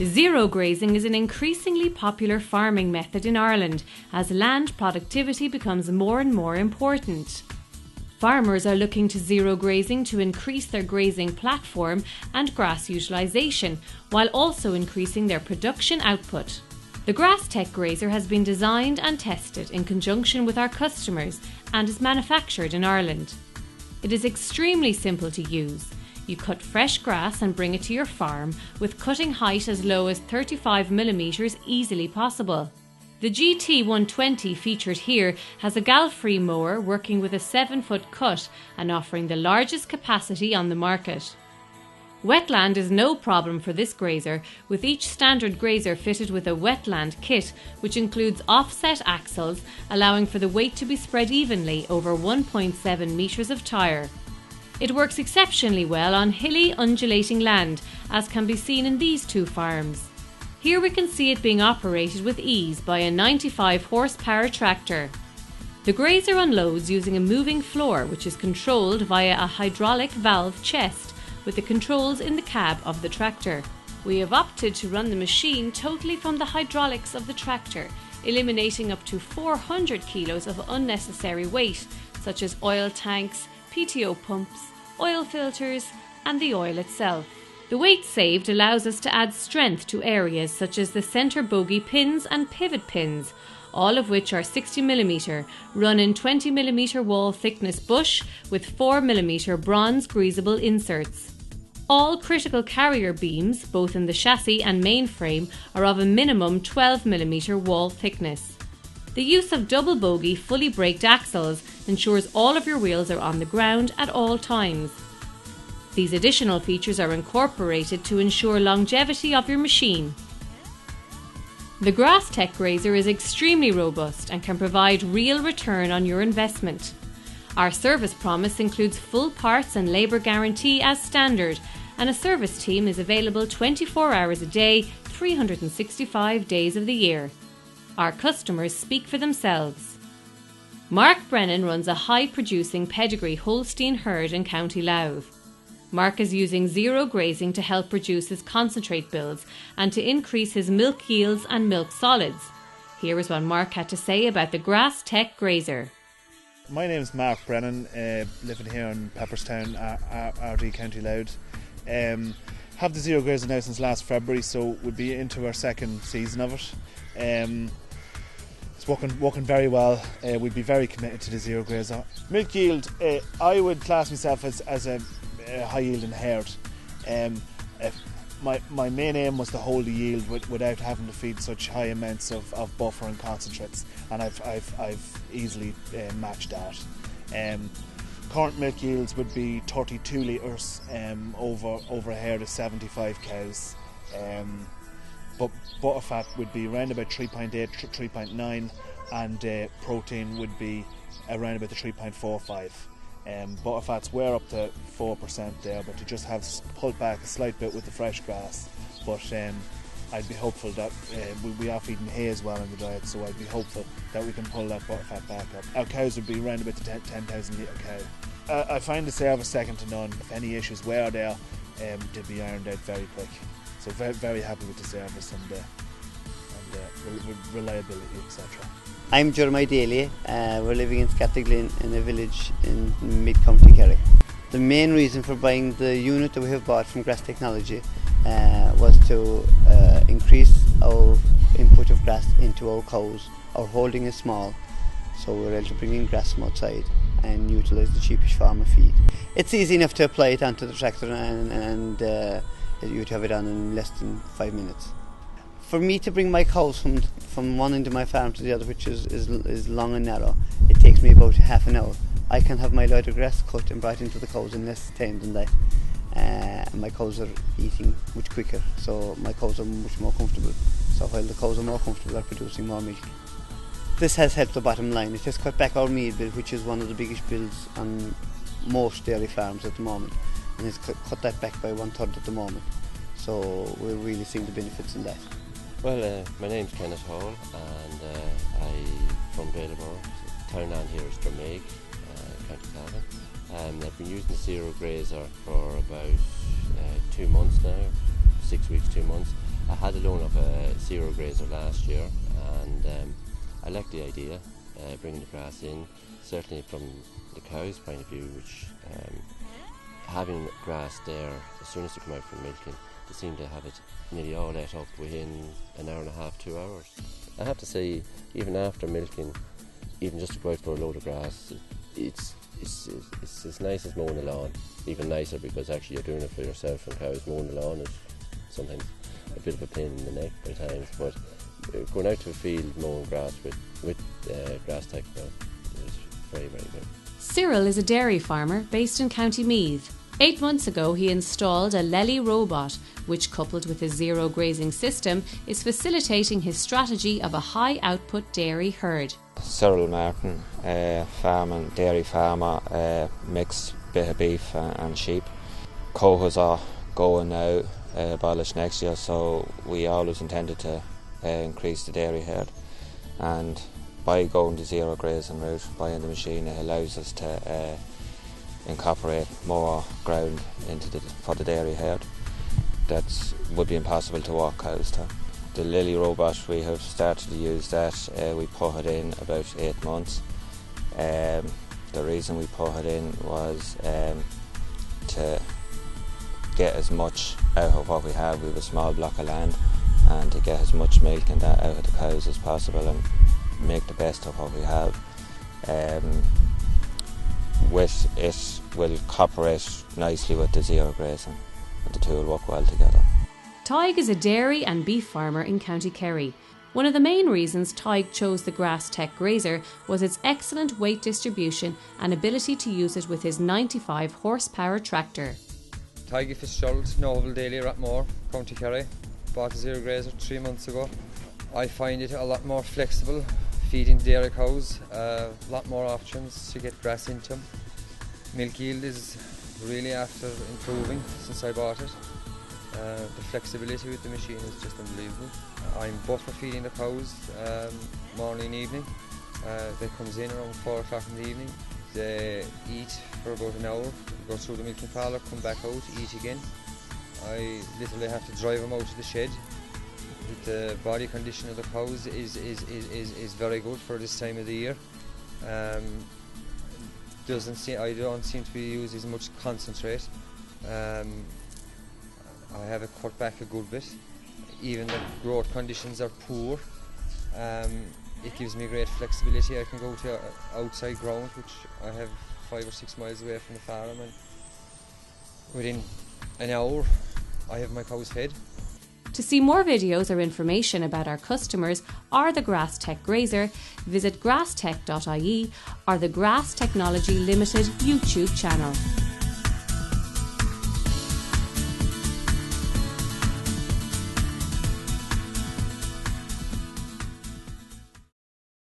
Zero grazing is an increasingly popular farming method in Ireland as land productivity becomes more and more important. Farmers are looking to zero grazing to increase their grazing platform and grass utilisation, while also increasing their production output. The Graztech grazer has been designed and tested in conjunction with our customers and is manufactured in Ireland. It is extremely simple to use. You cut fresh grass and bring it to your farm, with cutting height as low as 35mm easily possible. The GT120 featured here has a gall-free mower working with a 7-foot cut and offering the largest capacity on the market. Wetland is no problem for this grazer, with each standard grazer fitted with a wetland kit which includes offset axles allowing for the weight to be spread evenly over 1.7 metres of tyre. It works exceptionally well on hilly, undulating land, as can be seen in these two farms. Here we can see it being operated with ease by a 95 horsepower tractor. The grazer unloads using a moving floor which is controlled via a hydraulic valve chest with the controls in the cab of the tractor. We have opted to run the machine totally from the hydraulics of the tractor, eliminating up to 400 kilos of unnecessary weight, such as oil tanks, PTO pumps, oil filters and the oil itself. The weight saved allows us to add strength to areas such as the centre bogie pins and pivot pins, all of which are 60mm, run in 20mm wall thickness bush with 4mm bronze greasable inserts. All critical carrier beams, both in the chassis and main frame, are of a minimum 12mm wall thickness. The use of double bogie fully braked axles ensures all of your wheels are on the ground at all times. These additional features are incorporated to ensure longevity of your machine. The Graztech grazer is extremely robust and can provide real return on your investment. Our service promise includes full parts and labour guarantee as standard, and a service team is available 24 hours a day, 365 days of the year. Our customers speak for themselves. Mark Brennan runs a high-producing pedigree Holstein herd in County Louth. Mark is using zero grazing to help reduce his concentrate bills and to increase his milk yields and milk solids. Here is what Mark had to say about the Graztech grazer. My name is Mark Brennan, living here in Pepperstown, RD County Louth. Have the zero grazer now since last February, so we'll be into our second season of it. It's working very well. We'd be very committed to the zero grazer. Milk yield, I would class myself as a high yielding herd. My main aim was to hold the yield without having to feed such high amounts of buffer and concentrates, and I've easily matched that. Current milk yields would be 32 litres over a herd of 75 cows. But butterfat would be around about 3.8, 3.9, and protein would be around about the 3.45. Butterfats were up to 4% there, but to just have pulled back a slight bit with the fresh grass. But I'd be hopeful that we are feeding hay as well in the diet, so I'd be hopeful that we can pull that butterfat back up. Our cows would be around about the 10,000 litre cow. I find the service second to none. If any issues were there, they'd be ironed out very quick. So very, very happy with the service and reliability, etc. I'm Jeremiah Daly. We're living in Scatterglin in a village in mid-county Kerry. The main reason for buying the unit that we have bought from Grass Technology was to increase our input of grass into our cows. Our holding is small, so we're able to bring in grass from outside and utilise the cheapest farmer feed. It's easy enough to apply it onto the tractor and you'd have it on in less than 5 minutes. For me to bring my cows from one end of my farm to the other, which is long and narrow, it takes me about half an hour. I can have my load of grass cut and brought into the cows in less time than that. My cows are eating much quicker, so my cows are much more comfortable. So while the cows are more comfortable, they're producing more milk. This has helped the bottom line. It has cut back our meal bill, which is one of the biggest bills on most dairy farms at the moment, and it's cut that back by 1/3 at the moment. So we're really seeing the benefits in that. Well, my name's Kenneth Hall and I'm from Bailborough, townland here is Dromeg, County Cavan. They've been using the zero grazer for about 2 months now, 6 weeks, 2 months. I had a loan of a zero grazer last year, and I like the idea, bringing the grass in, certainly from the cows' point of view, which having grass there, as soon as they come out from milking, they seem to have it nearly all ate up within an hour and a half, 2 hours. I have to say, even after milking, even just to go out for a load of grass, it's as nice as mowing the lawn, even nicer, because actually you're doing it for yourself, and cows mowing the lawn is sometimes a bit of a pain in the neck by times, but going out to a field mowing grass with grass techno is very, very good. Cyril is a dairy farmer based in County Meath. 8 months ago he installed a Lely robot, which, coupled with his zero grazing system, is facilitating his strategy of a high output dairy herd. Cyril Martin, dairy farmer, mixed bit of beef and sheep. Cohos are going now, abolished next year, so we always intended to increase the dairy herd, and by going the zero grazing route, buying the machine, it allows us to incorporate more ground for the dairy herd. That would be impossible to walk cows to. The Lely robot, we have started to use that. We put it in about 8 months. The reason we put it in was to get as much out of what we have. We have a small block of land, and to get as much milk and that out of the cows as possible and make the best of what we have. With it will cooperate nicely with the zero grazing, and the two will work well together. Tig is a dairy and beef farmer in County Kerry. One of the main reasons Tig chose the Grass Tech Grazer was its excellent weight distribution and ability to use it with his 95 horsepower tractor. Tig Fitzgerald, Novel Daily, Rathmore, County Kerry. Bought a zero grazer 3 months ago. I find it a lot more flexible, feeding dairy cows, a lot more options to get grass into them. Milk yield is really after improving since I bought it. The flexibility with the machine is just unbelievable. I'm buffer feeding the cows morning and evening. They comes in around 4 o'clock in the evening. They eat for about an hour, go through the milking parlour, come back out, eat again. I literally have to drive them out to the shed. The body condition of the cows is very good for this time of the year. I don't seem to be using as much concentrate. I have cut back a good bit. Even the growth conditions are poor. It gives me great flexibility. I can go to outside ground, which I have 5 or 6 miles away from the farm, and within an hour I have my cows fed. To see more videos or information about our customers or the Grass Tech Grazer, visit grasstech.ie or the Grass Technology Limited YouTube channel.